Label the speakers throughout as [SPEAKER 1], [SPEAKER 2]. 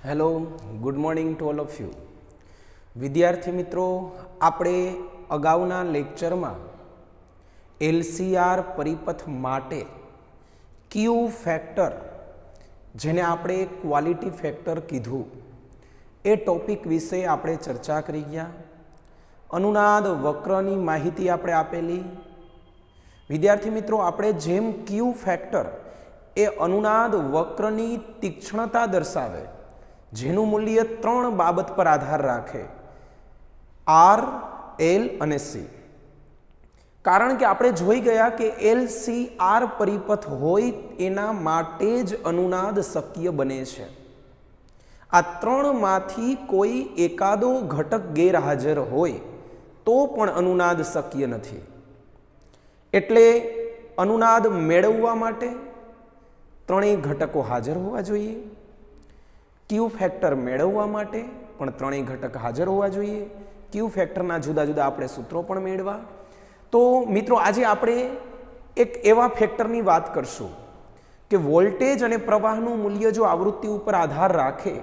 [SPEAKER 1] Hello, good morning to all of you. વિદ્યાર્થી મિત્રો, આપણે અગાઉના લેક્ચરમાં એલસીઆર પરિપથ માટે ક્યુ ફેક્ટર, જેને આપણે ક્વોલિટી ફેક્ટર કીધું, એ ટોપિક વિશે આપણે ચર્ચા કરી ગયા. અનુનાદ વક્રની માહિતી આપણે આપેલી. વિદ્યાર્થી મિત્રો, આપણે જેમ ક્યુ ફેક્ટર એ અનુનાદ વક્રની તીક્ષ્ણતા દર્શાવે, જેનું મૂલ્ય 3 બાબત પર આધાર રાખે, આર, એલ અને સી. કારણ કે આપણે જોઈ ગયા કે એલ, સી, આર પરિપથ હોય એના માટે જ અનુનાદ શક્ય બને છે. આ 3માંથી કોઈ એકાદો ઘટક ગેરહાજર હોય તો પણ અનુનાદ શક્ય નથી. એટલે અનુનાદ મેળવવા માટે 3 ઘટકો હાજર હોવા જોઈએ. ક્યુ ફેક્ટર મેળવવા માટે પણ 3 ઘટક હાજર હોવા જોઈએ. ક્યુ ફેક્ટરના જુદા જુદા આપણે સૂત્રો પણ મેળવા. તો મિત્રો, આજે આપણે એક એવા ફેક્ટરની વાત કરશું કે વોલ્ટેજ અને પ્રવાહનું મૂલ્ય જો આવૃત્તિ ઉપર આધાર રાખે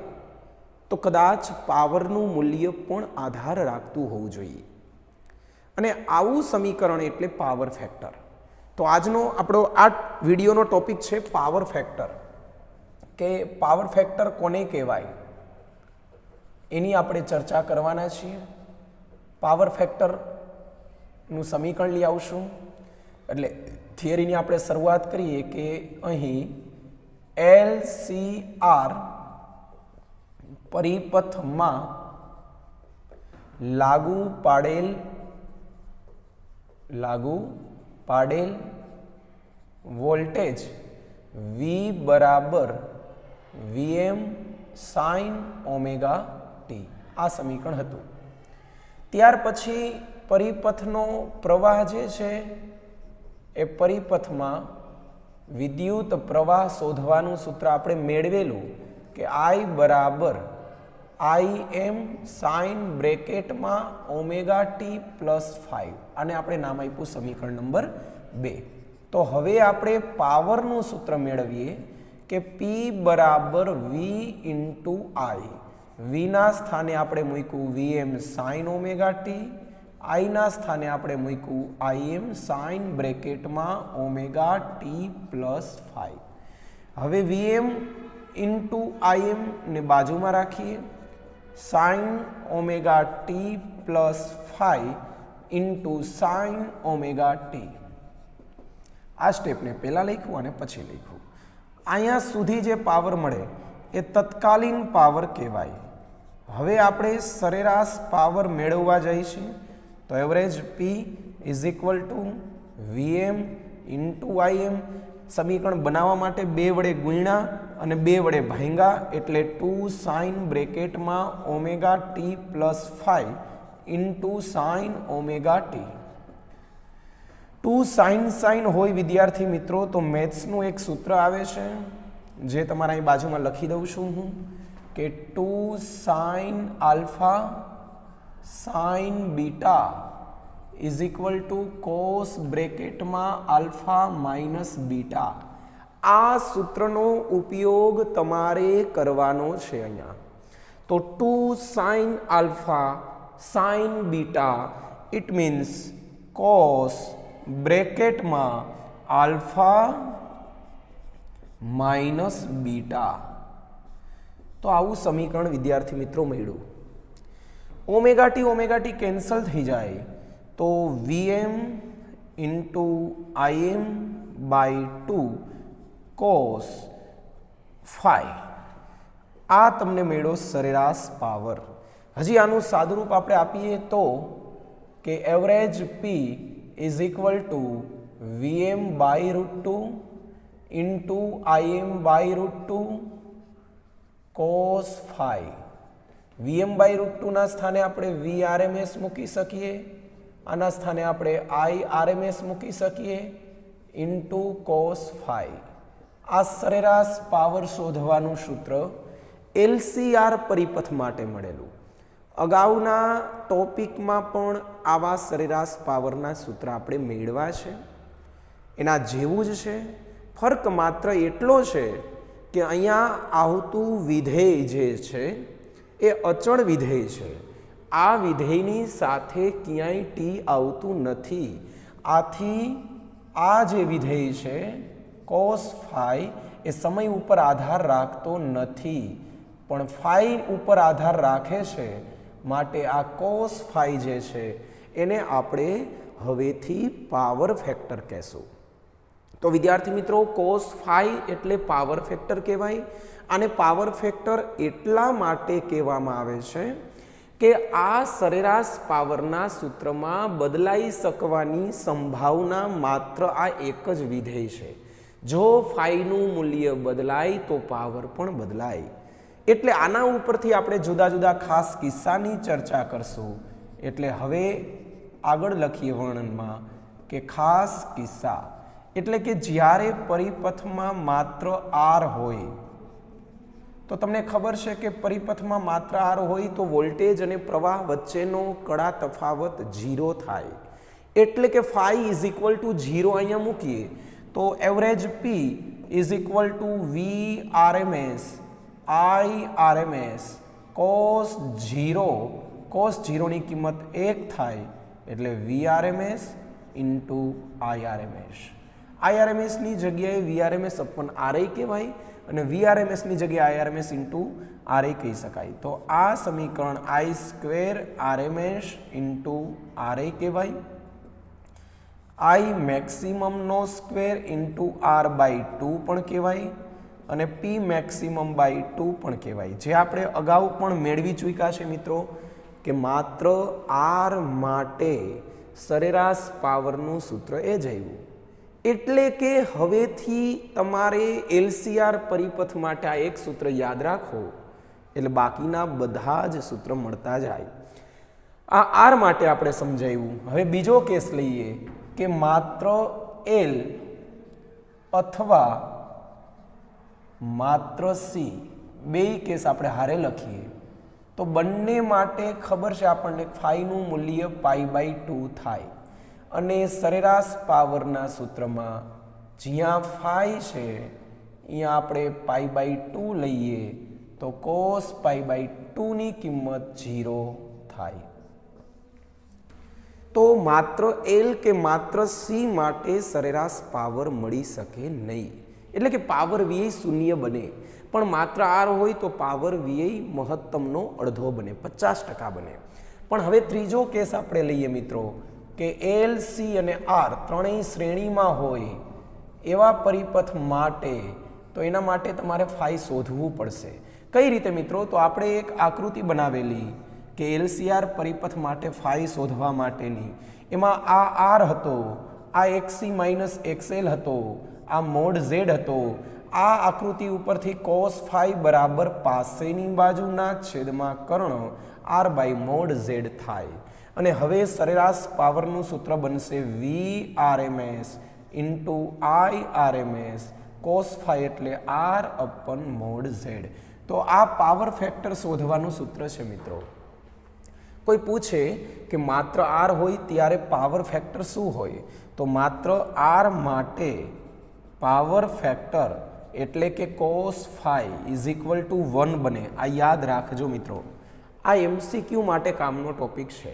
[SPEAKER 1] તો કદાચ પાવરનું મૂલ્ય પણ આધાર રાખતું હોવું જોઈએ. અને આવું સમીકરણ એટલે પાવર ફેક્ટર. તો આજનો આપણો આ વિડીયોનો ટોપિક છે પાવર ફેક્ટર. કે પાવર ફેક્ટર કોને કહેવાય એની આપણે ચર્ચા કરવાના છીએ. પાવર ફેક્ટરનું સમીકરણ લઈ આવશું. એટલે થિયરીની આપણે શરૂઆત કરીએ કે અહીં એલ, સી, આર પરિપથમાં લાગુ પાડેલ વોલ્ટેજ V બરાબર Vm sin ઓમેગા ટી, આ સમીકરણ હતું. ત્યાર પછી પરિપથનો પ્રવાહ જે છે એ પરિપથમાં વિદ્યુત પ્રવાહ શોધવાનું સૂત્ર આપણે મેળવેલું કે I બરાબર Im sin બ્રેકેટમાં ઓમેગા ટી પ્લસ 5. આને આપણે નામ આપ્યું સમીકરણ નંબર 2. તો હવે આપણે પાવરનું સૂત્ર મેળવીએ કે P બરાબર V ઇન્ટુ I. Vના સ્થાને આપણે મૂક્યું Vm sin ઓમેગા ટી, Iના સ્થાને આપણે મૂક્યું Im sin બ્રેકેટમાં ઓમેગા ટી પ્લસ 5. હવે Vm ઇન્ટુ Im ને બાજુમાં રાખીએ, sin omega t plus 5 into sin omega t. આ સ્ટેપને પહેલાં લખ્યું અને પછી લખ્યું. અહીંયા સુધી જે પાવર મળે એ તત્કાલીન પાવર કહેવાય. હવે આપણે સરેરાશ પાવર મેળવવા જઈશું. તો average P is equal to Vm into Im. સમીકરણ બનાવવા માટે 2 વડે ગુણ્યા અને 2 વડે ભાંગ્યા, એટલે 2 sin બ્રેકેટમાં omega t plus 5 into sin omega t. 2 sin હોય વિદ્યાર્થી મિત્રો, તો મેથ્સનું એક સૂત્ર આવે છે જે તમારા અહીં બાજુમાં લખી દઉં છું હું, કે 2 sin alpha sin beta is equal to cos બ્રેકેટમાં આલ્ફા માઇનસ બીટા. આ સૂત્રનો ઉપયોગ તમારે કરવાનો છે અહીંયા. તો 2 sin alpha sin beta it means cos બ્રેકેટમાં આલ્ફા માઇનસ બીટા. તો આવું સમીકરણ વિદ્યાર્થી મિત્રો મળ્યું. ઓમેગા ટી કેન્સલ થઈ જાય તો Vm into Im by 2 cos 5. આ તમને મળ્યો સરેરાશ પાવર. હજી આનું સાદુરૂપ આપણે આપીએ તો કે average P is equal to Vm by √2 into Im by √2 cos 5. Vm by √2 ના સ્થાને આપણે Vrms મૂકી શકીએ, આના સ્થાને આપણે Irms મૂકી શકીએ, ઇન્ટુ કોસ 5. આ સરેરાશ પાવર શોધવાનું સૂત્ર LCR પરિપથ માટે મળેલું. અગાઉના ટોપિકમાં પણ આવા સરેરાશ પાવરના સૂત્ર આપણે મેળવ્યા છે. એના જેવું જ છે. ફરક માત્ર એટલો છે કે અહીંયા આવતું વિધેય જે છે એ અચળ વિધેય છે. આ વિધેયની સાથે ક્યાંય ટી આવતું નથી. આથી આ જે વિધેય છે cos phi એ સમય ઉપર આધાર રાખતો નથી, પણ phi ઉપર આધાર રાખે છે. માટે આ cos phi જે છે એને આપણે હવેથી પાવર ફેક્ટર કહેશું. તો વિદ્યાર્થી મિત્રો, cos phi એટલે પાવર ફેક્ટર કહેવાય. આને પાવર ફેક્ટર એટલા માટે કહેવામાં આવે છે કે આ સરેરાશ પાવરના સૂત્રમાં બદલાઈ શકવાની સંભાવના માત્ર આ એક જ વિધેય છે. જો ફાઈનું મૂલ્ય બદલાય તો પાવર પણ બદલાય. એટલે આના ઉપરથી આપણે જુદા જુદા ખાસ કિસ્સાની ચર્ચા કરશું. એટલે હવે આગળ લખીએ વર્ણનમાં કે ખાસ કિસ્સા એટલે કે જ્યારે પરિપથમાં માત્ર આર હોય. તો તમને ખબર છે કે પરિપથમાં માત્ર આર હોય તો વોલ્ટેજ અને પ્રવાહ વચ્ચેનો કડા તફાવત 0 થાય. એટલે કે ફાઈ ઇઝ ઇક્વલ ટુ 0 અહીંયા મૂકીએ તો average P is equal to V RMS I RMS cos 0 ની કિંમત 1 થાય. એટલે V RMS into I RMS. I આરએમએસની જગ્યાએ વી આરએમએસ અપન આરઆઈ કહેવાય અને VRMS ની જગ્યાએ આઈઆરએમએસ ઇન્ટુ આરઆઈ કહી શકાય. તો આ સમીકરણ i square RMS into RI કહેવાય. આઈ મેક્સિમમનો સ્ક્વેર ઇન્ટુ આર બાય 2 પણ કહેવાય અને પી મેક્સિમમ બાય 2 પણ કહેવાય. જે આપણે અગાઉ પણ મેળવી ચૂક્યા છે મિત્રો કે માત્ર આર માટે સરેરાશ પાવરનું સૂત્ર એ જ આવ્યું. એટલે કે હવેથી તમારે LCR પરિપથ માટે આ એક સૂત્ર યાદ રાખો એટલે બાકીના બધા જ સૂત્ર મળતા જાય. આ આર માટે આપણે સમજાવ્યું. હવે બીજો કેસ લઈએ કે માત્ર L અથવા માત્ર C, બે કેસ આપણે હારે લખીએ તો બંને માટે ખબર છે આપણને ફાઈનું મૂલ્ય π/2 થાય અને સરેરાશ પાવરના સૂત્રમાં જ્યાં ફાઈ છે અહીંયા આપણે π/2 લઈએ તો cos π/2 ની કિંમત 0 થાય. તો માત્ર L કે માત્ર C માટે સરેરાશ પાવર મળી શકે નહીં. એટલે કે પાવર વ્યય શૂન્ય બને, પણ માત્ર R હોય તો પાવર વ્યય મહત્તમનો અડધો બને, 50% બને. પણ હવે ત્રીજો કેસ આપણે લઈએ મિત્રો કે L, C અને R ત્રણેય શ્રેણીમાં હોય એવા પરિપથ માટે તો એના માટે તમારે ફાઈ શોધવું પડશે. કઈ રીતે મિત્રો? તો આપણે એક આકૃતિ બનાવેલી કે LCR પરિપથ માટે ફાઈ શોધવા માટેની. એમાં આ R હતો, આ XC માઇનસ XL હતો, આ મોડ Z હતો. આ આકૃતિ ઉપરથી cos phi બરાબર પાસેની બાજુના છેદમાં કર્ણ R બાય મોડ Z થાય. અને હવે સરેરાશ પાવરનું સૂત્ર બનશે VRMS into IRMS cos phi એટલે R અપન મોડ Z. તો આ પાવર ફેક્ટર શોધવાનું સૂત્ર છે મિત્રો. કોઈ પૂછે કે માત્ર R હોય ત્યારે પાવર ફેક્ટર શું હોય? તો માત્ર R માટે પાવર ફેક્ટર એટલે કે cos phi is equal two 1 બને. આ યાદ રાખજો મિત્રો, આ MCQ માટે કામનો ટોપિક છે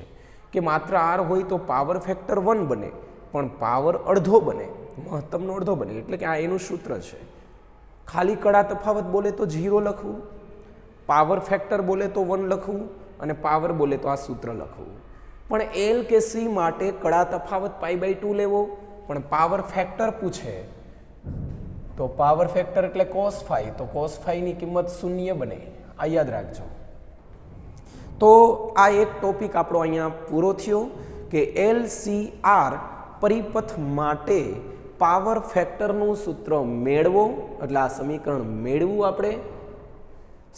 [SPEAKER 1] કે માત્ર R હોય તો પાવર ફેક્ટર 1 બને, પણ પાવર અડધો બને, મહત્તમનો અડધો બને. એટલે કે આ એનું સૂત્ર છે. ખાલી કડા તફાવત બોલે તો 0 લખવું, પાવર ફેક્ટર બોલે તો 1 લખવું અને પાવર બોલે તો આ સૂત્ર લખવું. પણ L કે C માટે કડા તફાવત π/2 લેવો, પણ પાવર ફેક્ટર પૂછે તો પાવર ફેક્ટર એટલે cos phi, તો cos phi ની કિંમત 0 બને. આ યાદ રાખજો. તો આ એક ટોપિક આપણો અહીંયા પૂરો થયો કે LCR પરિપથ માટે પાવર ફેક્ટરનું સૂત્ર મેળવો. એટલે આ સમીકરણ મેળવું આપણે.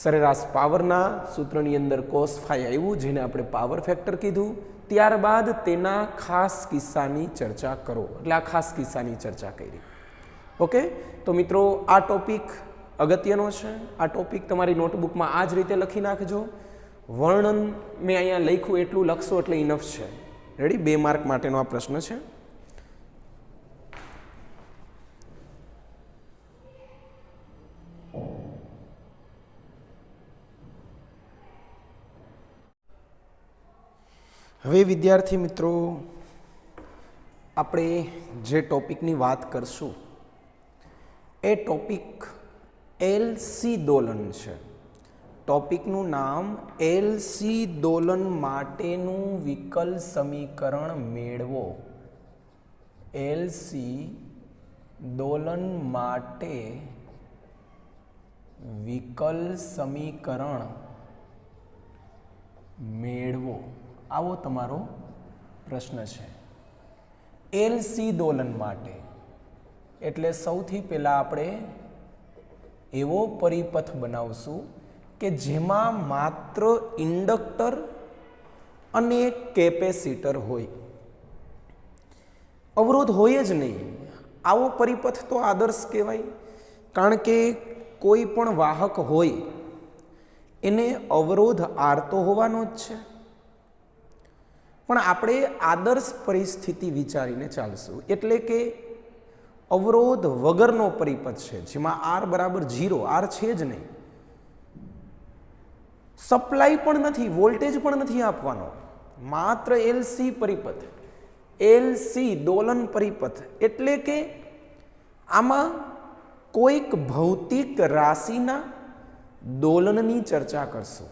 [SPEAKER 1] સરેરાશ પાવરના સૂત્રની અંદર cos phi આવ્યું જેને આપણે પાવર ફેક્ટર કીધું. ત્યારબાદ તેના ખાસ કિસ્સાની ચર્ચા કરો. એટલે આ ખાસ કિસ્સાની ચર્ચા કરી. ઓકે, તો મિત્રો આ ટોપિક અગત્યનો છે. આ ટોપિક તમારી નોટબુકમાં આ જ રીતે લખી નાખજો. વર્ણન મેં અહીંયા લખ્યું એટલું લખશો એટલે ઇનફ છે. રેડી? 2 માર્ક માટેનો આ પ્રશ્ન છે. હવે વિદ્યાર્થી મિત્રો, આપણે જે ટોપિકની વાત કરશું એ ટોપિક એલસી દોલન છે. ટોપિકનું નામ એલસી દોલન માટેનું વિકલ સમીકરણ મેળવો. એલસી દોલન માટે વિકલ સમીકરણ મેળવો, આવો તમારો પ્રશ્ન છે. એલસી દોલન માટે એટલે સૌથી પહેલાં આપણે એવો પરિપથ બનાવશું કે જેમાં માત્ર ઇન્ડક્ટર અને કેપેસિટર હોય, અવરોધ હોય જ નહીં. આવો પરિપથ તો આદર્શ કહેવાય, કારણ કે કોઈ પણ વાહક હોય એને અવરોધ આર તો હોવાનો જ છે. પણ આપણે આદર્શ પરિસ્થિતિ વિચારીને ચાલશું, એટલે કે અવરોધ વગરનો પરિપથ છે જેમાં આર બરાબર 0, આર છે જ નહીં, સપ્લાય પણ નથી, વોલ્ટેજ પણ નથી આપવાનો, માત્ર એલસી પરિપથ, એલસી દોલન પરિપથ. એટલે કે આમાં કોઈક ભૌતિક રાશિના દોલનની ચર્ચા કરશું.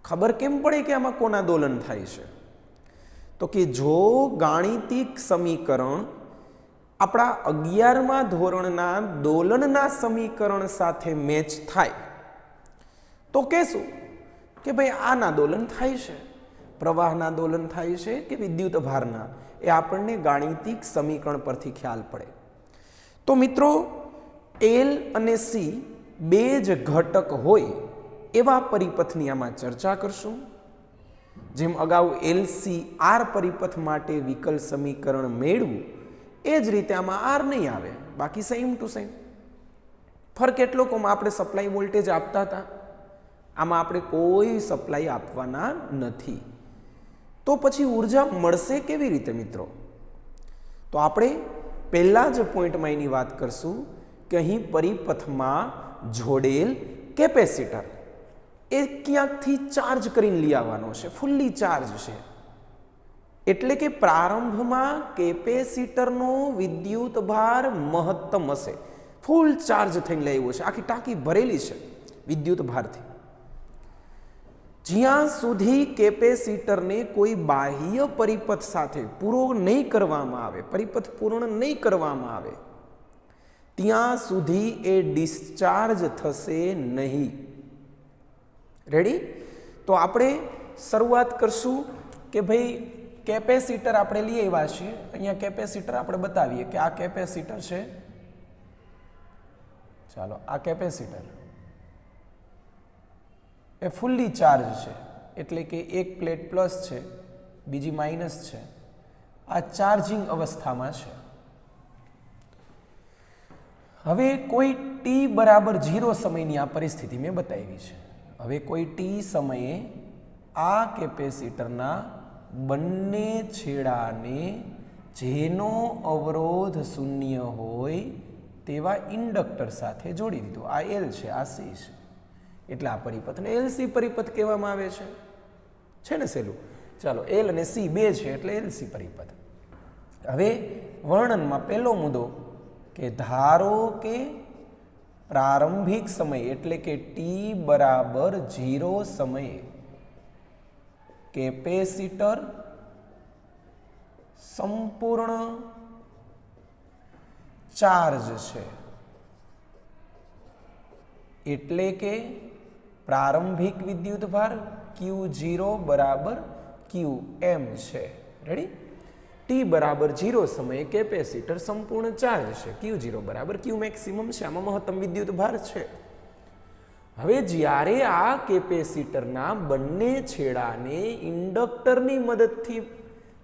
[SPEAKER 1] ખબર કેમ પડે કે આમાં કોના દોલન થાય છે? તો કે જો ગાણિતિક સમીકરણ આપણા 11મા ધોરણના દોલનના સમીકરણ સાથે મેચ થાય તો કહેશું કે ભાઈ આના દોલન થાય છે, પ્રવાહના દોલન થાય છે કે વિદ્યુત ભારના, એ આપણને ગાણિતિક સમીકરણ પરથી ખ્યાલ પડે. તો મિત્રો, એલ અને સી બે જ ઘટક હોય એવા પરિપથની આમાં ચર્ચા કરશું. જેમ અગાઉ એલસી આર પરિપથ માટે વિકલ સમીકરણ મેળવું, એ જ રીતે આમાં આર નહીં આવે, બાકી સેમ ટુ સેમ. ફરક એટલો કે આપણે સપ્લાય વોલ્ટેજ આપતા હતા, આમાં આપણે કોઈ સપ્લાય આપવાના નથી. તો પછી ઉર્જા મળશે કેવી રીતે મિત્રો? તો આપણે પહેલા જ પોઈન્ટમાં એની વાત કરશું કે અહીં પરિપથમાં જોડેલ કેપેસિટર એ ક્યાંકથી ચાર્જ કરીને લઈ આવવાનો છે, ફૂલ્લી ચાર્જ છે. એટલે કે પ્રારંભમાં કેપેસિટરનો વિદ્યુત ભાર મહત્તમ હશે, ફૂલ ચાર્જ થઈને લઈ આવ્યો છે, આખી ટાંકી ભરેલી છે વિદ્યુત ભારથી. જ્યાં સુધી કેપેસિટરને કોઈ બાહ્ય પરિપથ સાથે પૂરો નહીં કરવામાં આવે, પરિપથ પૂર્ણ નહીં કરવામાં આવે, ત્યાં સુધી એ ડિસ્ચાર્જ થશે નહીં. રેડી? તો આપણે શરૂઆત કરશું કે ભાઈ કેપેસિટર આપણે લઈ આવ્યા છીએ. અહીંયા કેપેસિટર આપણે બતાવીએ કે આ કેપેસિટર છે. ચાલો, આ કેપેસિટર એ ફૂલ્લી ચાર્જ છે, એટલે કે એક પ્લેટ પ્લસ છે, બીજી માઇનસ છે. આ ચાર્જિંગ અવસ્થામાં છે. હવે કોઈ ટી બરાબર 0 સમયની આ પરિસ્થિતિ મેં બતાવી છે. હવે કોઈ ટી સમયે આ કેપેસિટરના બંને છેડાને જેનો અવરોધ 0 હોય તેવા ઇન્ડક્ટર સાથે જોડી દીધું. આ એલ છે, આ સી છે, એટલે આ પરિપથને એલસી પરિપથ કહેવામાં આવે છે ને સહેલું? ચાલો, એલ અને સી બે છે એટલે એલસી પરિપથ. હવે વર્ણનમાં પહેલો મુદ્દો કે ધારો કે પ્રારંભિક સમય એટલે કે ટી બરાબર 0 સમયે કેપેસિટર સંપૂર્ણ ચાર્જ છે, એટલે કે પ્રારંભિક વિદ્યુત ભાર Q0 બરાબર Qm છે. રેડી? ટી બરાબર 0 સમયે કેપેસિટર સંપૂર્ણ ચાર્જ છે, Q0 બરાબર Q મેક્સિમમ છે, આમાં મહત્તમ વિદ્યુત ભાર છે. હવે જ્યારે આ કેપેસિટરના બંને છેડાને ઇન્ડક્ટરની મદદથી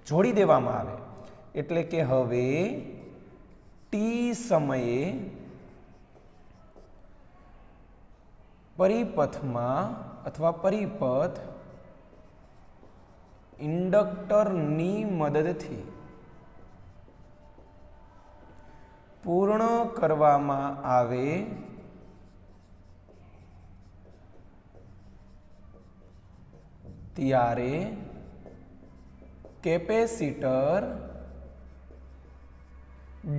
[SPEAKER 1] જોડી દેવામાં આવે, એટલે કે હવે ટી સમયે પરિપથમાં અથવા પરિપથ ઇન્ડક્ટરની મદદથી પૂર્ણ કરવામાં આવે ત્યારે કેપેસિટર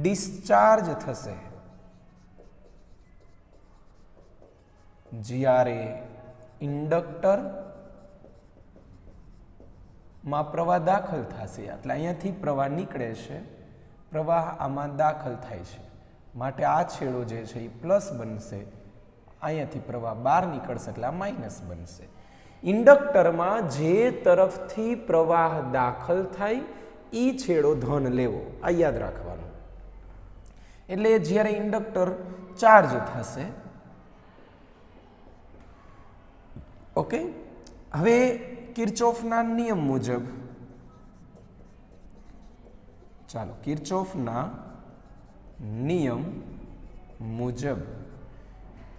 [SPEAKER 1] ડિસ્ચાર્જ થશે, જ્યારે ઇન્ડક્ટર માં પ્રવાહ દાખલ થશે, એટલે અહીંયાથી પ્રવાહ નીકળે છે, પ્રવાહ આમાં દાખલ થાય છે, માટે આ છેડો જે છે એ પ્લસ બનશે, અહીંયાથી પ્રવાહ બહાર નીકળશે એટલે આ માઇનસ બનશે. ઇન્ડક્ટરમાં જે તરફથી પ્રવાહ દાખલ થાય એ છેડો ધન લેવો, આ યાદ રાખવાનું. એટલે જ્યારે ઇન્ડક્ટર ચાર્જ થશે, ઓકે. હવે કિર્ચોફના નિયમ મુજબ, ચાલો કિર્ચોફના નિયમ મુજબ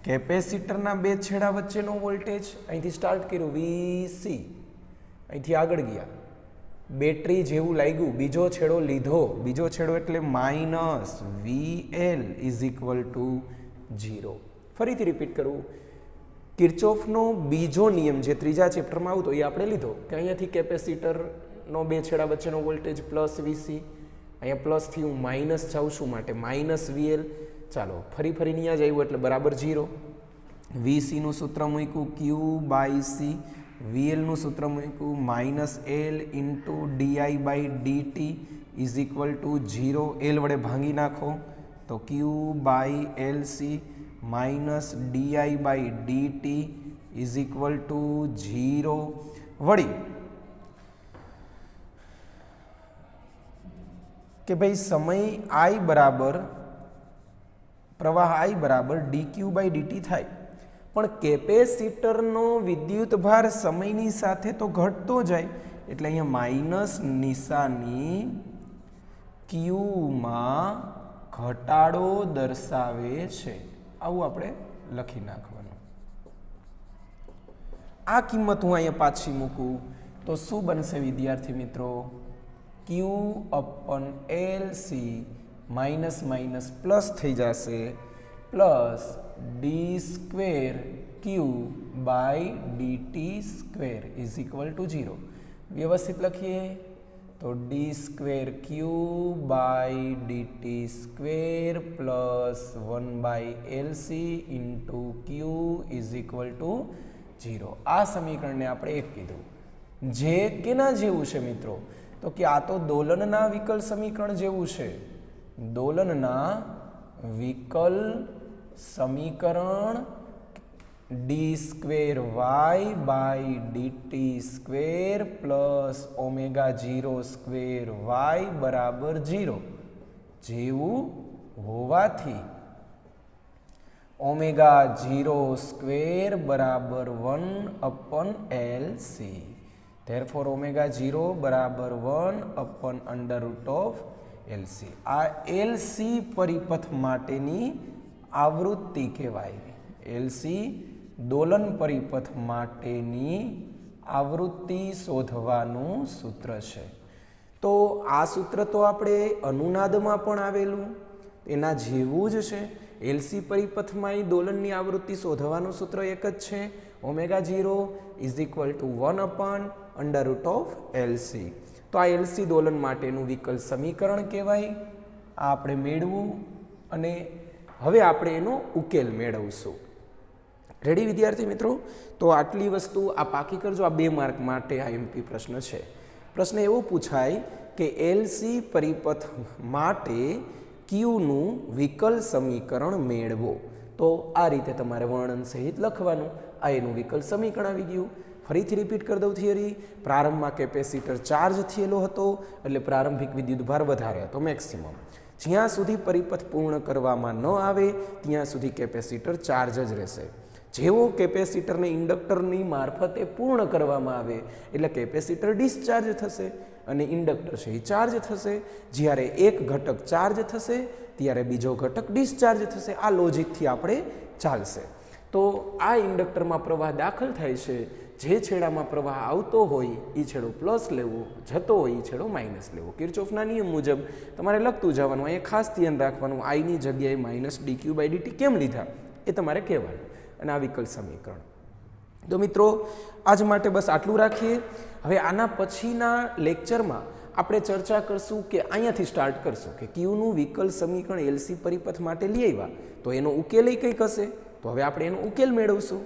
[SPEAKER 1] કેપેસિટરના બે છેડા વચ્ચેનો વોલ્ટેજ અહીંથી સ્ટાર્ટ કર્યું VC, અહીંથી આગળ ગયા, બેટરી જેવું લાગ્યું, બીજો છેડો લીધો, બીજો છેડો એટલે minus VL is equal two 0. ફરીથી રિપીટ કરું, કિર્ચોફનો બીજો નિયમ જે ત્રીજા ચેપ્ટરમાં આવતો એ આપણે લીધો કે અહીંયાથી કેપેસિટરનો બે છેડા વચ્ચેનો વોલ્ટેજ પ્લસ VC, અહીંયા પ્લસથી હું માઇનસ જાઉં છું માટે માઇનસ VL. ચાલો ફરી ત્યાં જ આવ્યું એટલે બરાબર 0. VCનું સૂત્ર મૂક્યું Q/C, VLનું સૂત્ર મૂક્યું -L into DI/dt is equal two 0. L વડે ભાંગી નાખો તો Q/LC minus DI/dt is equal two 0. વળી કે ભાઈ સમય I બરાબર પ્રવાહ I બરાબર dQ/dt થાય, પણ કેપેસિટરનો વિદ્યુત ભાર સમયની સાથે તો ઘટતો જાય, એટલે અહીંયા માઇનસ નિશાની Qમાં ઘટાડો દર્શાવે છે, આવું આપણે લખી નાખવાનું. આ કિંમત હું અહીંયા પાછી મૂકું તો શું બનશે વિદ્યાર્થી મિત્રો? Q/LC માઇનસ માઇનસ પ્લસ થઈ જશે, plus d²Q/dt² is equal two 0. વ્યવસ્થિત લખીએ તો d²Q/dt² plus 1/LC into Q is equal two 0. આ સમીકરણને આપણે એક કીધું, જે કેના જેવું છે મિત્રો? તો કે આ તો દોલનના વિકલ સમીકરણ જેવું છે. દોલનના વિકલ સમીકરણ d²y/dt² પ્લસ ω02y બરાબર 0 જેવું હોવાથી ω02 બરાબર 1/LC. Therefore, ω0 બરાબર 1/√LC. આ LC પરિપથ માટેની આવૃત્તિ કહેવાય. LC દોલન પરિપથ માટેની આવૃત્તિ શોધવાનું સૂત્ર છે. તો આ સૂત્ર તો આપણે અનુનાદમાં પણ આવેલું એના જેવું જ છે. LC પરિપથમાં દોલનની આવૃત્તિ શોધવાનું સૂત્ર એક જ છે, ω0 ઇઝ ઇક્વલ ટુ 1/√LC. તો આ LC દોલન માટેનું વિકલ સમીકરણ કહેવાય. આ આપણે મેળવું અને હવે આપણે એનો ઉકેલ મેળવશું. રેડી વિદ્યાર્થી મિત્રો? તો આટલી વસ્તુ આ પાકી કરજો. આ 2 માર્ક માટે આ MP પ્રશ્ન છે. પ્રશ્ન એવો પૂછાય કે LC પરિપથ માટે Qનું વિકલ સમીકરણ મેળવો. તો આ રીતે તમારે વર્ણન સહિત લખવાનું. આ એનું વિકલ સમીકરણ આવી ગયું. ફરીથી રિપીટ કરી દઉં થિયરી. પ્રારંભમાં કેપેસિટર ચાર્જ થયેલો હતો એટલે પ્રારંભિક વિદ્યુતભાર વધારે હતો, મેક્સિમમ. જ્યાં સુધી પરિપથ પૂર્ણ કરવામાં ન આવે ત્યાં સુધી કેપેસિટર ચાર્જ જ રહેશે. જેવો કેપેસિટરને ઇન્ડક્ટરની મારફતે પૂર્ણ કરવામાં આવે એટલે કેપેસિટર ડિસ્ચાર્જ થશે અને ઇન્ડક્ટર છે એ ચાર્જ થશે. જ્યારે એક ઘટક ચાર્જ થશે ત્યારે બીજો ઘટક ડિસ્ચાર્જ થશે. આ લોજિકથી આપણે ચાલશે. તો આ ઇન્ડક્ટરમાં પ્રવાહ દાખલ થાય છે. જે છેડામાં પ્રવાહ આવતો હોય એ છેડો પ્લસ લેવો, જતો હોય એ છેડો માઇનસ લેવો. કિર્ચોફના નિયમ મુજબ તમારે લખતું જવાનું. અહીંયા ખાસ ધ્યાન રાખવાનું, આઈની જગ્યાએ -dQ/dt કેમ લીધા એ તમારે કહેવાનું. અને આ વિકલ સમીકરણ તો મિત્રો આજ માટે બસ આટલું રાખીએ. હવે આના પછીના લેક્ચરમાં આપણે ચર્ચા કરશું કે અહીંયાથી સ્ટાર્ટ કરશું કે ક્યુનું વિકલ સમીકરણ એલસી પરિપથ માટે લઈ આવ્યા તો એનો ઉકેલ કંઈક હશે. તો હવે આપણે એનો ઉકેલ મેળવશું.